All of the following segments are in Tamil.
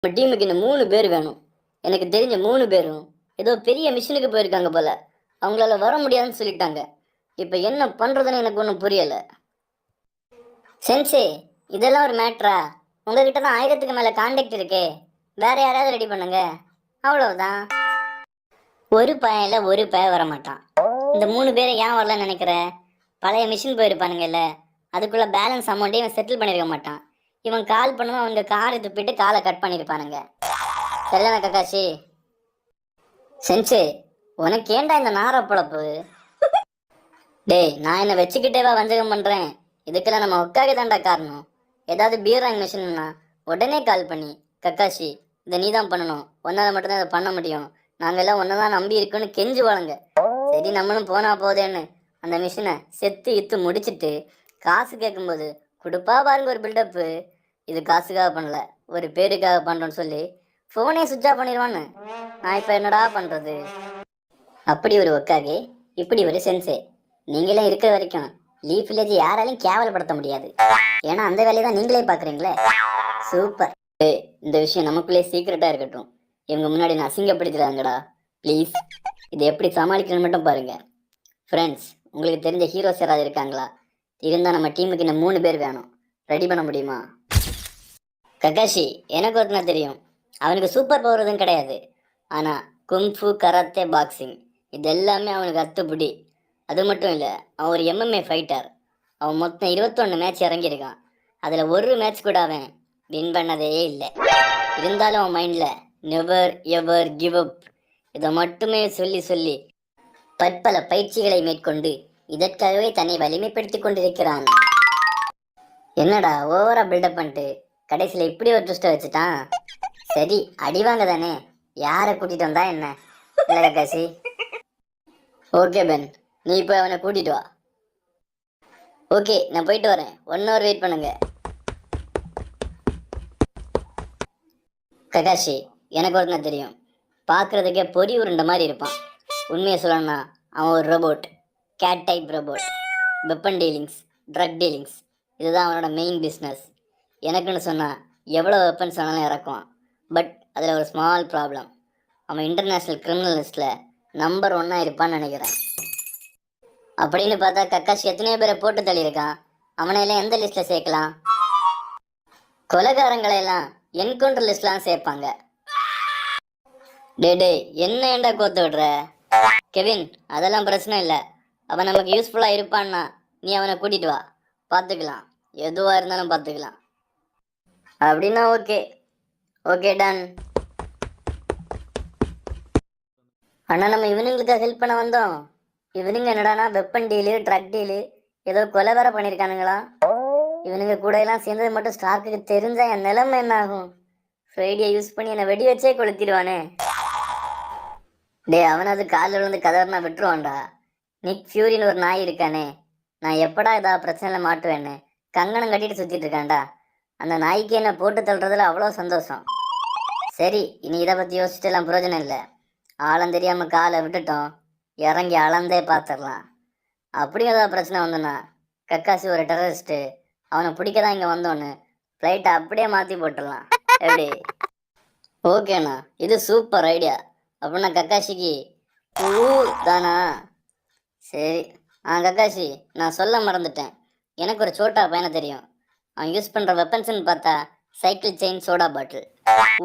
நம்ம டீமுக்கு இன்னும் 3 பேர் வேணும். எனக்கு தெரிஞ்ச 3 பேரும் ஏதோ பெரிய மிஷினுக்கு போயிருக்காங்க போல. அவங்களால வர முடியாதுன்னு சொல்லிட்டாங்க. இப்போ என்ன பண்றதுன்னு எனக்கு ஒன்றும் புரியல. சென்சே, இதெல்லாம் ஒரு மேட்ரா? உங்ககிட்ட தான் 1000க்கு மேல கான்டாக்ட் இருக்கே. வேற யாராவது ரெடி பண்ணுங்க. அவ்வளவுதான். ஒரு பையன்ல ஒரு பய வர மாட்டான். இந்த 3 பேரை ஏன் வரலன்னு நினைக்கிற? பழைய மிஷின் போயிருப்பானுங்கல்ல, அதுக்குள்ள பேலன்ஸ் அமௌண்ட்டே இவன் செட்டில் பண்ணிருக்க மாட்டான். இவன் கால் பண்ணுவான், அவங்க காரை துப்பிட்டு காலை கட் பண்ணியிருப்பானுங்க. சரிதானே கக்காஷி? சென்சே, உனக்கு ஏன்டா இந்த நார பொழப்பு? டேய், நான் என்ன வச்சுக்கிட்டேவா வஞ்சகம் பண்றேன்? இதுக்கெல்லாம் நம்ம ஒக்காக தான்டா காரணம். ஏதாவது பீராங் மிஷின்னா உடனே கால் பண்ணி, கக்காஷி இதை நீ தான் பண்ணணும், ஒன்னால மட்டும்தான் இதை பண்ண முடியும், நாங்கெல்லாம் ஒன்னதான் நம்பி இருக்குன்னு கெஞ்சு வாழுங்க. சரி நம்மளும் போனா போதேன்னு அந்த மிஷினை செத்து இத்து முடிச்சிட்டு காசு கேட்கும்போது கொடுப்பா பாருங்க ஒரு பில்டப்பு. இது காசுக்காக பண்ணல, ஒரு பேருக்காக பண்றோன்னு சொல்லி ஃபோனே சுவிட்ச் ஆஃப் பண்ணிடுவான்னு. நான் இப்போ என்னடா பண்றது? அப்படி ஒரு ஒக்காகே, இப்படி ஒரு சென்சே. நீங்களே இருக்கிற வரைக்கும் லீஃப் வில்லேஜ் யாராலையும் கேவலப்படுத்த முடியாது. ஏன்னா அந்த வேலையை தான் நீங்களே பாக்குறீங்களே. சூப்பர். இந்த விஷயம் நமக்குள்ளே சீக்கிரட்டா இருக்கட்டும். இவங்க முன்னாடி நான் அசிங்கப்படுத்திடாங்கடா ப்ளீஸ். இதை எப்படி சமாளிக்கணும்னு மட்டும் பாருங்க. ஃப்ரெண்ட்ஸ், உங்களுக்கு தெரிஞ்ச ஹீரோஸ் யாராவது இருக்காங்களா? இருந்தால் நம்ம டீமுக்கு இன்னும் 3 பேர் வேணும். ரெடி பண்ண முடியுமா? ககாஷி, எனக்கு ஒருத்தனை தெரியும். அவனுக்கு சூப்பர் பவர் எதுவும் கிடையாது. ஆனால் குங்ஃபு, கராத்தே, பாக்ஸிங் இது எல்லாமே அவனுக்கு அத்துப்படி. அது மட்டும் இல்லை, அவன் ஒரு எம்எம்ஏ ஃபைட்டர். அவன் மொத்தம் 21 மேட்ச் இறங்கியிருக்கான். அதில் ஒரு மேட்ச் கூட அவன் வின் பண்ணதே இல்லை. இருந்தாலும் அவன் மைண்டில் நெவர் எவர் கிவ் அப் இதை மட்டுமே சொல்லி சொல்லி பற்பல பயிற்சிகளை மேற்கொண்டு இதற்காகவே தன்னை வலிமைப்படுத்திக் கொண்டிருக்கிறான். என்னடா ஓவரா பில்டப் பண்ணிட்டு கடைசியில் இப்படி ஒரு ட்விஸ்ட்டை வச்சுட்டான். சரி, அடிவாங்க தானே, யாரை கூட்டிட்டு வந்தா என்ன? இல்லை கக்காசி? ஓகே பென், நீ இப்போ அவனை கூட்டிட்டு வா. ஓகே, நான் போயிட்டு வரேன். 1 hour வெயிட் பண்ணுங்க. ககாஷி, எனக்கு ஒருத்தனை தெரியும். பார்க்கறதுக்கே பொறி உருண்ட மாதிரி இருப்பான். உண்மையை சொல்லணும்னா அவன் ஒரு robot, cat type robot. Weapon dealings, drug dealings இதுதான் அவனோட மெயின் பிஸ்னஸ். எனக்குன்னு சொன்னால் எவ்வளோ வெப்பன்ஸ் வேணாலும் இறக்குவான். பட் அதில் ஒரு ஸ்மால் ப்ராப்ளம். அவன் இன்டர்நேஷ்னல் கிரிமினல் லிஸ்ட்டில் நம்பர் 1 இருப்பான்னு நினைக்கிறேன். அப்படின்னு பார்த்தா கக்காஷி எத்தனையோ பேரை போட்டு தள்ளியிருக்கான். அவனையெல்லாம் எந்த லிஸ்ட்டில் சேர்க்கலாம்? கொலைகாரங்களை எல்லாம் என்கவுண்டர் லிஸ்ட்லாம் சேர்ப்பாங்க. டே என்ன ஏண்டா கோத்து விடுற? கெவின், அதெல்லாம் பிரச்சனை இல்லை. அவன் நமக்கு யூஸ்ஃபுல்லாக இருப்பான்னா நீ அவனை கூட்டிட்டு வா, பார்த்துக்கலாம். எதுவாக இருந்தாலும் பார்த்துக்கலாம். அப்படின்னா ஓகே. Okay done. ஆனால் நம்ம இவனுங்களுக்கு ஹெல்ப் பண்ண வந்தோம். இவனுங்க என்னடானா வெப்பன் டீலு, ட்ரக் டீலு, ஏதோ கொலை வேற பண்ணியிருக்கானுங்களா? இவனுங்க கூட எல்லாம் சேர்ந்தது மட்டும் ஸ்டார்க்கு தெரிஞ்சா என் நிலைமை என்ன ஆகும்? ஃப்ரைடியை யூஸ் பண்ணி என்னை வெடி வச்சே கொளுத்திடுவானே. டே, அவனாவது காலில் விழுந்து கதறினா விட்டுருவான்டா. நிக் ஃபியூரின்னு ஒரு நாய் இருக்கானே, நான் எப்படா ஏதாவது பிரச்சனையில் மாட்டுவேன்னு கங்கணம் கட்டிட்டு சுற்றிட்டு இருக்கான்டா. அந்த நாய்க்கு என்ன போட்டு தள்ளுறதுல அவ்வளோ சந்தோஷம். சரி, இனி இதை பற்றி யோசிச்சுட்டு எல்லாம் பிரயோஜனம் இல்லை. ஆழம் தெரியாமல் காலை விட்டுட்டோம், இறங்கி அளந்தே பார்த்துடலாம். அப்படியும் ஏதாவது பிரச்சனை வந்துன்னா கக்காசி ஒரு டெரரிஸ்ட்டு, அவனை பிடிக்க தான் இங்கே வந்தோன்னு ஃப்ளைட்டை அப்படியே மாற்றி போட்டுடலாம். எப்படி? ஓகேண்ணா, இது சூப்பர் ஐடியா. அப்படின்னா கக்காஷிக்கு பூ தானா? சரி. கக்காஷி, நான் சொல்ல மறந்துட்டேன். எனக்கு ஒரு சோட்டா பையனை தெரியும். அவன் யூஸ் பண்ணுற வெப்பன்ஸ்ன்னு பார்த்தா சைக்கிள் செயின், சோடா பாட்டில்.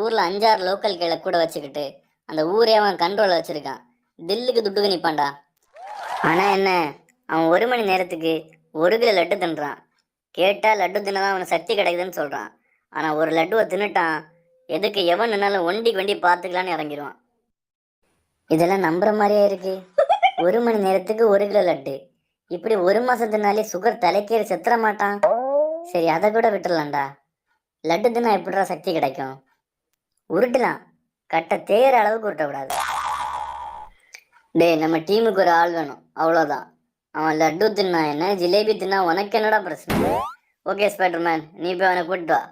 ஊரில் 5-6 லோக்கல் கீழே கூட வச்சுக்கிட்டு அந்த ஊரே அவன் கண்ட்ரோலில் வச்சுருக்கான். தில்லுக்கு துட்டுக்கு நிற்பான்டா. ஆனால் என்ன, அவன் 1 மணி நேரத்துக்கு 1 கிலோ லட்டு தின்றான். கேட்டால் லட்டு தின்னதான் அவனுக்கு சக்தி கிடைக்குதுன்னு சொல்கிறான். ஆனால் ஒரு லட்டுவை தின்னுட்டான், எதுக்கு எவன் நின்னாலும் ஒண்டிக்கு வண்டி பார்த்துக்கலான்னு இறங்கிடுவான். இதெல்லாம் நம்புற மாதிரியே இருக்கு. 1 மணி நேரத்துக்கு 1 கிலோ லட்டு. இப்படி 1 மாசத்துனாலே சுகர் தலைக்கேறி செத்துற மாட்டான். சரி, அதை கூட விட்டுடலாம்டா. லட்டு தின்னா எப்படிடா சக்தி கிடைக்கும்? உருட்டலாம், கட்ட தேர அளவுக்கு உருட்டக்கூடாது. டே, நம்ம டீமுக்கு ஒரு ஆள் வேணும், அவ்வளோதான். அவன் லட்டு தின்னா என்ன, ஜிலேபி தின்னா உனக்கு என்னடா பிரச்சனை? ஓகே ஸ்பைடர்மேன், நீ போய் அவனை கூட்டிட்டு வா.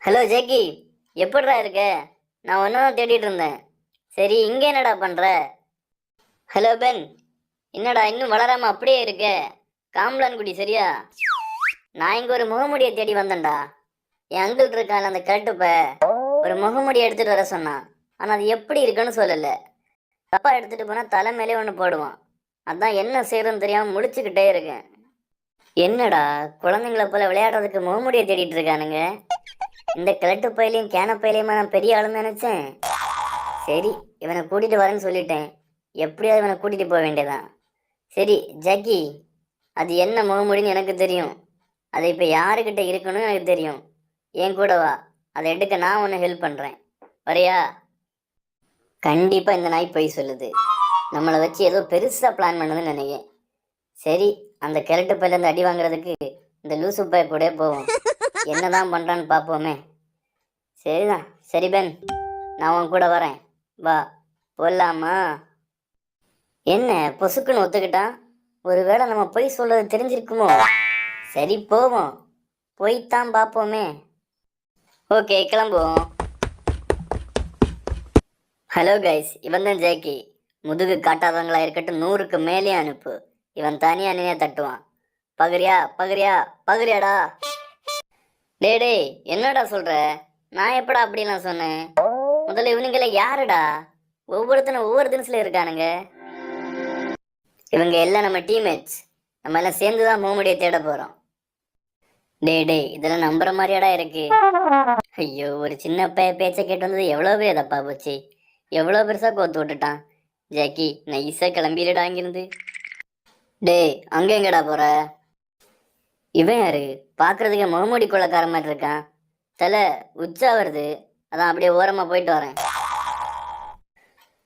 ஹலோ ஜேக்கி, எப்படிடா இருக்க? நான் ஒன்றும் தேடிட்டு இருந்தேன். சரி, இங்கே என்னடா பண்ணுற? ஹலோ பென், என்னடா இன்னும் வளராம அப்படியே இருக்க? காம்லான் குடி சரியா? நான் இங்க ஒரு முகமுடியை தேடி வந்தேன்டா. என் அங்கிள் இருக்கான் அந்த கட்டுப்ப ஒரு முகமுடி எடுத்துட்டு வர சொன்னான். ஆனா அது எப்படி இருக்குன்னு சொல்லல. தப்பா எடுத்துட்டு போனா தலை மேலே ஒன்று போடுவான். அதான் என்ன செய்யறதுன்னு தெரியாம முடிச்சுக்கிட்டே இருக்கேன். என்னடா குழந்தைங்களை போல விளையாடுறதுக்கு முகமுடியை தேடிட்டு இருக்கானுங்க. இந்த கிழட்டு பையிலையும் கேன பையிலையுமா நான் பெரிய ஆளுன்னு நினைச்சேன். சரி, இவனை கூட்டிட்டு வரேன்னு சொல்லிட்டேன். எப்படியாவது இவனை கூட்டிட்டு போக வேண்டியதான். சரி ஜக்கி, அது என்ன முகமுடின்னு எனக்கு தெரியும். அது இப்போ யாருக்கிட்ட இருக்கணும்னு எனக்கு தெரியும். என் கூட வா, அதை எடுக்க நான் உன்னை ஹெல்ப் பண்ணுறேன். வரியா? கண்டிப்பாக இந்த நாய் பொய் சொல்லுது. நம்மளை வச்சு ஏதோ பெருசாக பிளான் பண்ணுதுன்னு நினைக்கிறேன். சரி, அந்த கிழட்டு பையிலேருந்து அடி வாங்குறதுக்கு இந்த லூசு பைய கூட போவோம். என்னதான் பண்ணுறான்னு பார்ப்போமே. சரிதான். சரி பென், நான் உன் கூட வரேன். வா போடலாமா? என்ன பொசுக்குன்னு ஒத்துக்கிட்டான்? ஒருவேளை நம்ம பொய் சொல்றது தெரிஞ்சிருக்குமோ? சரி போவோம், போய்த்தான் பார்ப்போமே. ஓகே கிளம்புவோம். ஹலோ கைஸ், இவன் தான் ஜேக்கி. முதுகு காட்டாதவங்களா இருக்கட்டும் 100க்கு மேலே அனுப்பு. இவன் தனியா நினைய தட்டுவான். பகரியா பகரியா பகரியாடா. டே என்னடா சொல்ற? நான் எப்படா அப்படிலாம் சொன்னேன்? முதல்ல இவனுங்கள யாருடா? ஒவ்வொருத்தனும் ஒவ்வொரு தினசுல இருக்கானுங்க. இவங்க எல்லாம் நம்ம டீம்மேட்ஸ். நம்ம எல்லாம் சேர்ந்துதான் முகமுடியை தேட போறோம். டே இதெல்லாம் நம்புற மாதிரியாடா இருக்கு? ஐயோ, ஒரு சின்ன பேச்சை கேட்டு வந்தது எவ்வளோ பெரிய தப்பா போச்சு. எவ்வளோ பெருசா கோத்து விட்டுட்டான். ஜாக்கி நைஸா கிளம்பிடுடா அங்கிருந்து. டே அங்க எங்கடா போற? இவன் யாரு? பாக்குறதுக்கு முகமூடி கொள்ளக்கார மாதிரி இருக்கான். தலை உச்சா வருது, அதான் அப்படியே ஓரமா போயிட்டு வரேன்.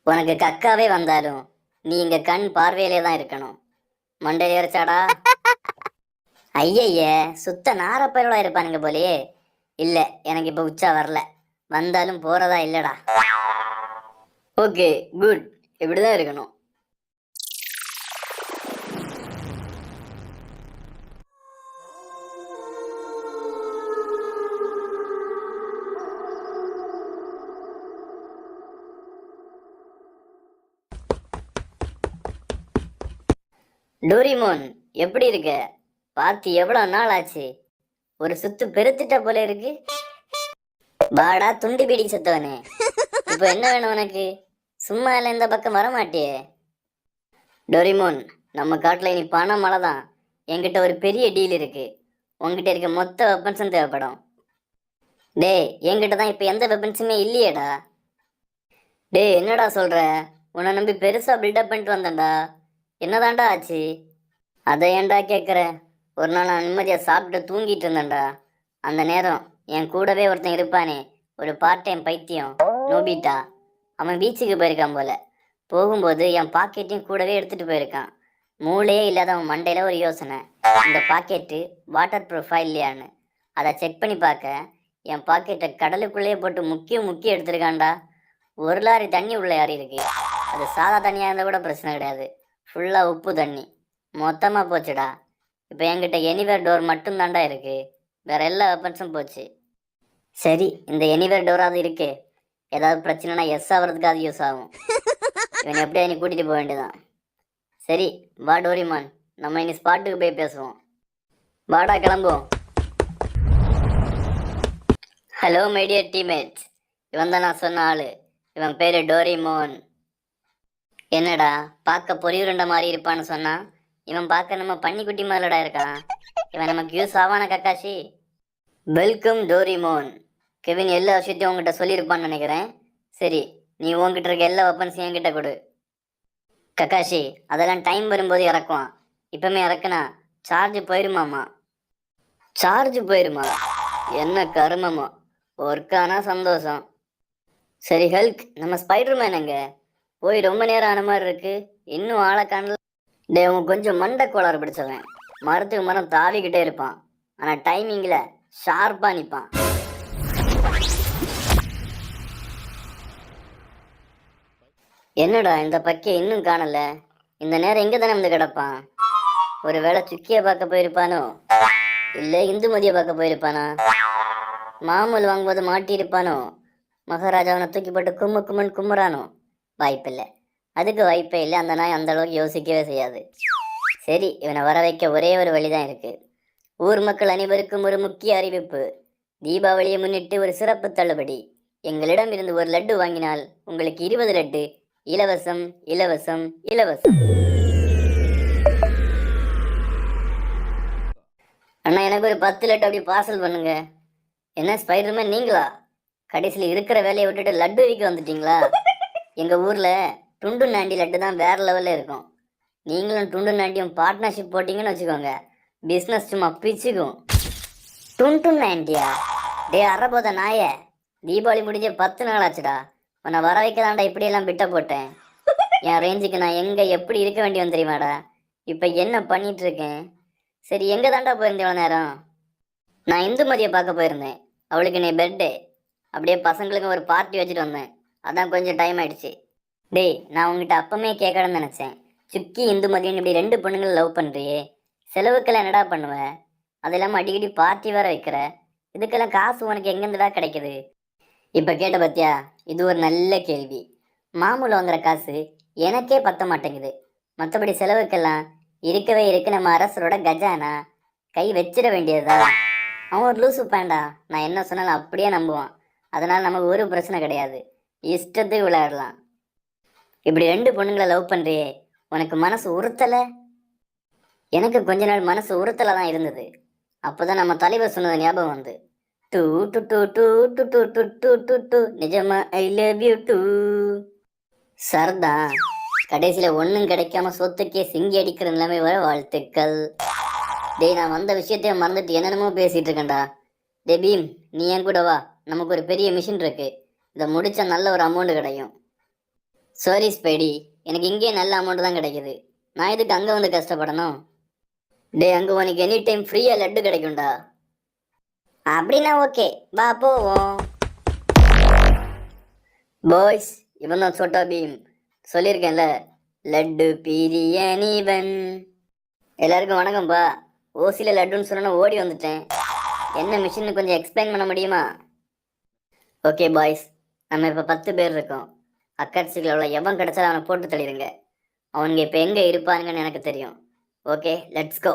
உனக்கு கக்காவே வந்தாலும் நீ இங்க கண் பார்வையிலே தான் இருக்கணும். மண்டை ஏறிச்சாடா? ஐயய்ய, சுத்த நாரப்பயலோட இருப்பானுங்க போலயே. இல்ல, எனக்கு இப்ப உச்சா வரல. வந்தாலும் போறதா இல்லடா. ஓகே குட், இப்படிதான் இருக்கணும். டோரிமோன், எப்படி இருக்க? பார்த்து எவ்வளவு நாள் ஆச்சு. ஒரு சுத்து பெருத்துட்ட போல இருக்கு. பாடா துண்டி பீடி செத்தவனே, இப்போ என்ன வேணும் உனக்கு? சும்மா இல்லை இந்த பக்கம் வர மாட்டியே. டோரிமோன், நம்ம காட்டுல இனி பணம் மழை தான். என்கிட்ட ஒரு பெரிய டீல் இருக்கு. உங்ககிட்ட இருக்க மொத்த வெப்பன்ஸும் தேவைப்படும். டே என்கிட்ட தான் இப்போ எந்த வெப்பன்ஸுமே இல்லையேடா. டே என்னடா சொல்ற? உன்னை நம்பி பெருசா பில்டப் பண்ணிட்டு வந்தேன்டா. என்னதான்டா ஆச்சு? அதை ஏன்டா கேட்குற? ஒரு நாள் நான் நிம்மதியாக சாப்பிட்டு தூங்கிட்டு இருந்தேன்டா. அந்த நேரம் என் கூடவே ஒருத்தன் இருப்பானே, ஒரு பார்ட் டைம் பைத்தியம், நோபிட்டா. அவன் பீச்சுக்கு போயிருக்கான் போல. போகும்போது என் பாக்கெட்டையும் கூடவே எடுத்துகிட்டு போயிருக்கான். மூளையே இல்லாத அவன் மண்டையில் ஒரு யோசனை, இந்த பாக்கெட்டு வாட்டர் ப்ரூஃபா இல்லையான்னு. அதை செக் பண்ணி பார்க்க என் பாக்கெட்டை கடலுக்குள்ளேயே போட்டு முக்கிய எடுத்திருக்கான்டா. 1 லாரி தண்ணி உள்ள யாரி இருக்கு. அது சாதா தண்ணியாக இருந்தால் கூட பிரச்சனை கிடையாது. ஃபுல்லாக உப்பு தண்ணி. மொத்தமாக போச்சுடா. இப்போ என்கிட்ட எனிவேர் டோர் மட்டும் தாண்டா இருக்கு. வேற எல்லா வெப்பன்ஸும் போச்சு. சரி, இந்த எனிவேர் டோராவது இருக்கு. ஏதாவது பிரச்சனைனா எஸ் ஆகிறதுக்கு அது யூஸ் ஆகும். இவன் எப்படியா நீ கூட்டிகிட்டு போக வேண்டியதான். சரி வா டோரிமான், நம்ம இனி ஸ்பாட்டுக்கு போய் பேசுவோம். வாடா கிளம்புவோம். ஹலோ மைடியர் டீம்மேட்ஸ், இவன் தான் நான் சொன்ன ஆளு. இவன் பேரு டோரிமோன். என்னடா பார்க்க பொரியுருண்ட மாதிரி இருப்பான்னு சொன்னா, இவன் பார்க்க நம்ம பன்னிக்குட்டி மாதிரிடா இருக்கான். இவன் நமக்கு யூஸ் ஆவான கக்காஷி. Welcome Doraemon. கெவின் எல்லா விஷயத்தையும் உங்ககிட்ட சொல்லியிருப்பான்னு நினைக்கிறேன். சரி, நீ உங்ககிட்ட இருக்க எல்லா வெப்பன்ஸையும் என்கிட்ட கொடு. கக்காஷி அதெல்லாம் டைம் வரும்போது இறக்குவான். இப்பவுமே இறக்குனா சார்ஜ் போயிருமாமா. சார்ஜ் போயிருமா? என்ன கருமமோ. ஒர்க்கானா சந்தோஷம். சரி ஹல்க், நம்ம ஸ்பைடர்மேன் எங்க? போய் ரொம்ப நேரம் ஆன மாதிரி இருக்கு, இன்னும் ஆளை காணல. டே அவன் கொஞ்சம் மண்டை கோளாறு பிடிச்சவன். மரத்துக்கு மரம் தாவிக்கிட்டே இருப்பான். ஆனால் டைமிங்கில் ஷார்ப்பாக நிற்பான். என்னடா இந்த பக்கியை இன்னும் காணல? இந்த நேரம் எங்கே தானே வந்து கிடப்பான்? ஒரு வேளை சுக்கியை பார்க்க போயிருப்பானோ, இல்லை இந்துமதியை பார்க்க போயிருப்பானா? மாமூல் வாங்கும்போது மாட்டியிருப்பானோ? மகாராஜாவனை தூக்கி போட்டு கும்முன்னு கும்முறானோ? வாய்ப்பில்லை. அதுக்கு வாய்ப்பே இல்லை. அந்த நாய் அந்த அளவுக்கு யோசிக்கவே செய்யாது. சரி, இவனை வர வைக்க ஒரே ஒரு வழிதான் இருக்கு. ஊர் மக்கள் அனைவருக்கும் ஒரு முக்கிய அறிவிப்பு. தீபாவளியை முன்னிட்டு ஒரு சிறப்பு தள்ளுபடி. எங்களிடம் இருந்து ஒரு லட்டு வாங்கினால் உங்களுக்கு 20 லட்டு இலவசம், இலவசம், இலவசம். அண்ணா, எனக்கு ஒரு 10 லட்டு அப்படி பார்சல் பண்ணுங்க. என்ன ஸ்பைடர்மேன் நீங்களா? கடைசியில் இருக்கிற வேலையை விட்டுட்டு லட்டு விற்க வந்துட்டீங்களா? எங்க ஊர்ல டுண்டு நாண்டி லட்டு தான் வேற லெவல்ல இருக்கும். நீங்களும் டுண்டு நாண்டியும் பார்ட்னர்ஷிப் போட்டீங்கன்னு வச்சுக்கோங்க, பிஸ்னஸ் சும்மா பிச்சுக்கும். டுண்டு நாண்டியா? டே அறப்போத நாய, தீபாவளி முடிஞ்ச 10 நாள் ஆச்சுடா. உன்னை வர வைக்கலாம்டா இப்படியெல்லாம் பிட்ட போட்டேன். என் ரேஞ்சுக்கு நான் எங்க எப்படி இருக்க வேண்டியவன் தெரியுமாடா? இப்ப என்ன பண்ணிட்டு இருக்கேன்? சரி, எங்க தாண்டா போயிருந்தேன் இவ்வளோ நேரம்? நான் இந்துமதியை பார்க்க போயிருந்தேன். அவளுக்கு நீ பர்த்டே. அப்படியே பசங்களுக்கு ஒரு பார்ட்டி வச்சுட்டு வந்தேன். அதான் கொஞ்சம் டைம் ஆயிடுச்சு. டேய், நான் உங்ககிட்ட அப்பமே கேட்கணும்னு நினச்சேன். சுக்கி இந்துமதின்னு இப்படி 2 பொண்ணுங்களை லவ் பண்ணுறியே, செலவுக்கெல்லாம் என்னடா பண்ணுவ? அது இல்லாமல் அடிக்கடி பார்ட்டி வேற வைக்கிற. இதுக்கெல்லாம் காசு உனக்கு எங்கேருந்துடா கிடைக்குது? இப்போ கேட்ட பத்தியா, இது ஒரு நல்ல கேள்வி. மாமூல் வாங்குற காசு எனக்கே பத்த மாட்டேங்குது. மற்றபடி செலவுக்கெல்லாம் இருக்கவே இருக்கு நம்ம அரசரோட கஜானா. கை வச்சிட வேண்டியதா? அவன் ஒரு லூசு பேண்டா. நான் என்ன சொன்னாலும் அப்படியே நம்புவான். அதனால நமக்கு ஒரு பிரச்சனை கிடையாது. இஷ்டத்துக்கு விளையாடலாம். இப்படி 2 பொண்ணுங்களை லவ் பண்றியே, உனக்கு மனசு உறுத்தல? எனக்கு கொஞ்ச நாள் மனசு உறுத்தல தான் இருந்தது. அப்போதான் நம்ம தலைவர் சொன்னது ஞாபகம் வந்து, டூ டு டு டு டு டு டு டு டு டு நிஜமா ஐ லவ் யூ டூ. சர்தான். கடைசியில ஒன்றும் கிடைக்காம சொத்துக்கே சிங்கி அடிக்கிற நிலைமை வர வாழ்த்துக்கள். டேய், நான் வந்த விஷயத்தையும் மறந்துட்டு என்னென்னமோ பேசிட்டு இருக்கேன்டா. டே பீம், நீ என் கூட வா. நமக்கு ஒரு பெரிய மிஷின் இருக்கு. இதை முடிச்சா நல்ல ஒரு அமௌண்ட் கிடைக்கும். சாரி ஸ்பைடி, எனக்கு இங்கே நல்ல அமௌண்ட் தான் கிடைக்குது. நான் இதுக்கு அங்கே வந்து கஷ்டப்படணும்? டே, அங்கே உனக்கு எனி டைம் ஃப்ரீயாக லட்டு கிடைக்கும்டா. அப்படின்னா ஓகே, வா போவோம். பாய்ஸ், இவன் தான் சோட்டா பீம். சொல்லியிருக்கேன்ல, லட்டு பிரியணிவன். எல்லாருக்கும் வணக்கம்ப்பா. ஓசியில் லட்டுன்னு சொன்னா ஓடி வந்துட்டேன். என்ன மிஷின்னு கொஞ்சம் எக்ஸ்பிளைன் பண்ண முடியுமா? ஓகே பாய்ஸ், நம்ம இப்போ 10 பேர் இருக்கோம். அக்காட்சிகளில் உள்ள எவன் கிடைச்சாலும் அவனை போட்டு தள்ளிடுங்க. அவனுங்க இப்போ எங்கே இருப்பானுங்கன்னு எனக்கு தெரியும். Okay, let's go.